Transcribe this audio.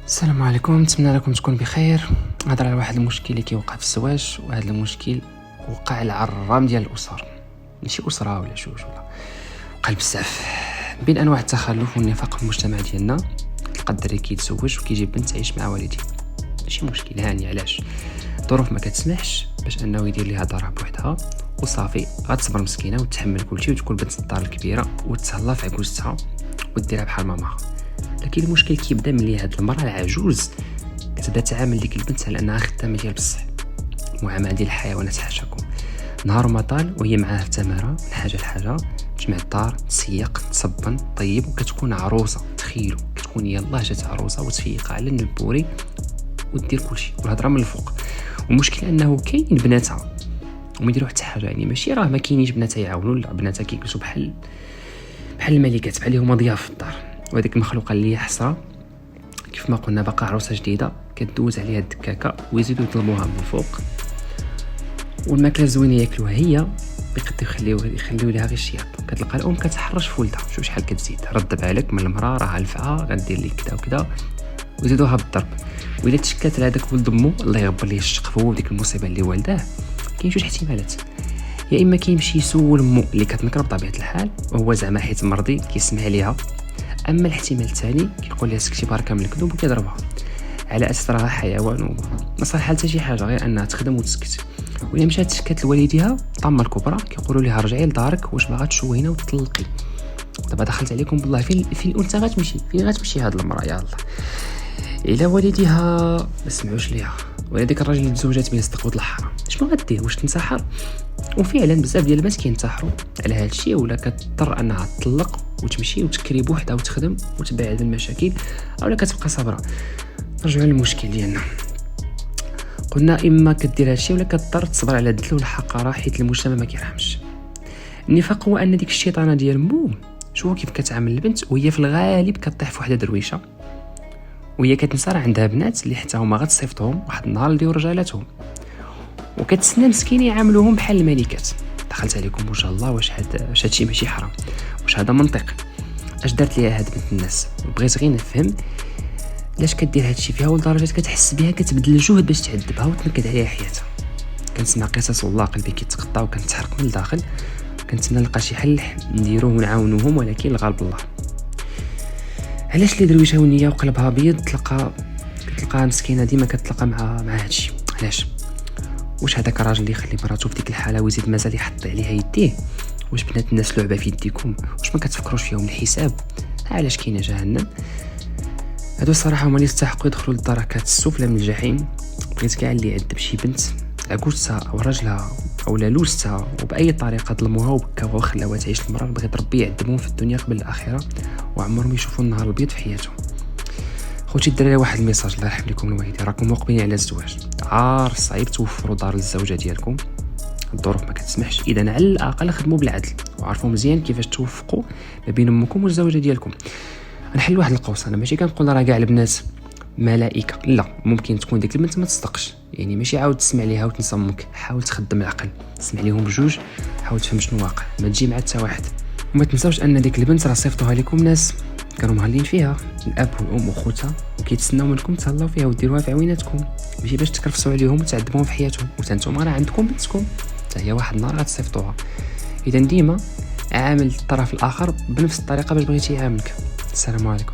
السلام عليكم، نتمنى لكم تكون بخير. نهضر على واحد المشكل اللي كيوقع في الزواج، وهذا المشكل وقع العرام ديال الاسر، ماشي اسره ولا جوج ولا قلب بزاف. بين انواع التخلف والنفاق في المجتمع ديالنا تلقى الدري كيتزوج وكيجيب بنت تعيش مع والديه، ماشي مشكل هاني. علاش؟ الظروف ما كتسمحش باش انه يدير ليها دارها بوحدها وصافي، غتصبر مسكينه وتحمل كلشي وتكون بنت الدار الكبيره وتهلا في عكوزتها وديرها بحال ماماها. لكن المشكل كيبدا ملي هاد المراه العجوز كتبدا تعامل ديك البنت على انها خدامه ديال بصح، المعامله ديال الحيوانات حاشاكم. نهار ما طال وهي معاه في التماره من حاجه لحاجه، تجمع الدار، تسيق، تصبن، طيب، وكتكون عروسه. تخيلوا كتكون يلاه جات عروسه وتفيق على النبوري ودير كلشي والهضره من الفوق. والمشكل انه كاين بناتها وما يديروا حتى حاجه، يعني ماشي راه ما كاينينش بناتها يعاونوا، لا بناتها كيجلسوا بحال الملكات، بحال هما ضياف في الدار. وهذيك المخلوقه اللي هي حسره كيف ما قلنا باقا عروسه جديده كدوز عليها الدكاكه ويزيدوا يطلبوها من الفوق، والماكله الزوينه ياكلوها هي بقدروا يخليو لها غير الشياط. كتلقى الام كتحرش في ولدها، شوف شحال كتزيد، رد بالك من المراه راه الفعه غدير لك كذا وكذا، ويزيدوها بالضرب. وإلا تشكات على داك ولد امو الله يغبر ليه الشقفه وديك المصيبه اللي والداه، كاين جوج احتمالات. يا اما كيمشي يسول امو اللي كتنكر بطبيعه الحال وهو زعما حيت مرضي كيسمع ليها، اما الاحتمال الثاني كيقول لها سكتي باركه من الكذوب وكيضربها على اساس راها حيوان وما صالحه حتى شي حاجه غير انها تخدم وتسكت. وإلا مشات تشكات لوالديها الطامه الكبرى كيقولوا لها رجعي لدارك، واش باغا تشوهينا وتطلقي. دابا دخلت عليكم بالله فين الانثى غتمشي، فين غتمشي هاد المراه؟ يا الله الا والديها ما سمعوش ليها، ولا ديك الراجل اللي تزوجات به صدق وطلعها، شنو غدير؟ واش تنسحر؟ وفعلا بزاف ديال الناس كينتحروا على هذا الشيء، ولا كتضطر انها تطلق وتمشي وتكري بوحدها وتخدم وتبعد المشاكل، اولا كتبقى صابره. نرجعوا للمشكل ديالنا، قلنا اما كدير هذا الشيء ولا كتضطر تصبر على الذل والحقاره حيت المجتمع ما كيرحمش. النفاق هو ان ديك الشيطانه ديال مو شوفوا كيف كتعامل البنت وهي في الغالب كطيح في وحده درويشه، وهي كتنسى راه عندها بنات اللي حتى هما غتصيفطهم واحد النهار لديو رجالاتهم، وكتسنى مسكين يعاملوهم بحال الملكات. دخلت عليكم وجه الله، واش هادشي ماشي حرام؟ واش هذا منطق؟ اش دارت ليها هاد بنت الناس؟ بغيت غير نفهم علاش كدير هادشي فيها ولدرجه كتحس بها كتبذل الجهد باش تعذبها وتنكد عليها حياتها. كنسمع قصص والله قلبي كيتقطع وكنتحرق من الداخل. كنتمنى نلقى شي حل نديروه ونعاونوهم، ولكن الغالب الله. علاش اللي درويشه ونيه وقلبها ابيض تلقاها مسكينه ديما كتلقى مع هادشي؟ علاش؟ واش هذاك الراجل اللي يخلي مراته في ديك الحاله ويزيد مازال يحط عليها يديه؟ واش بنات الناس لعبه في يديكم؟ واش ما كتفكروش فيهم الحساب؟ علاش كاينه جهنم؟ هادو الصراحه هما اللي يستحقوا يدخلوا للدركات السفلى من الجحيم. بغيت كاع اللي يعذب شي بنت عكوزتها او راجلها او لالوستها وباي طريقه ظلموها وبكاوها وخلاوها تعيش المرار، بغيت ربي يعذبهم في الدنيا قبل الاخره وعمرهم يشوفوا النهار الابيض في حياتهم. خوتي الدراري، واحد الميساج الله يرحم لكم الوالدين، راكم مقبلين على الزواج، عار صعيب توفروا دار للزوجه ديالكم، الظروف ما كتسمحش، اذا على الاقل خدموا بالعدل وعرفوا مزيان كيفاش توفقوا ما بين امكم والزوجه ديالكم. نحل واحد القوس، انا ماشي كنقول راه كاع البنات ملائكه، لا، ممكن تكون ديك البنت ما تصدقش، يعني ماشي عاود تسمع ليها وتنسى امك، حاول تخدم العقل، اسمع ليهم بجوج، حاول تفهم شنو واقع، ما تجي مع حتى واحد. وما تنساوش ان ديك البنت راه صيفطوها لكم ناس كانوا مهلين فيها، الاب والام وخوتها، وكيتسناو منكم تهلاو فيها وديروها في عويناتكم، ماشي باش تكرفسوا عليهم وتعذبوهم في حياتهم. وانتم راه عندكم بنتكم حتى هي واحد النهار غتصيفطوها. اذا ديما عامل الطرف الاخر بنفس الطريقه باش بغيتي يعاملك. السلام عليكم.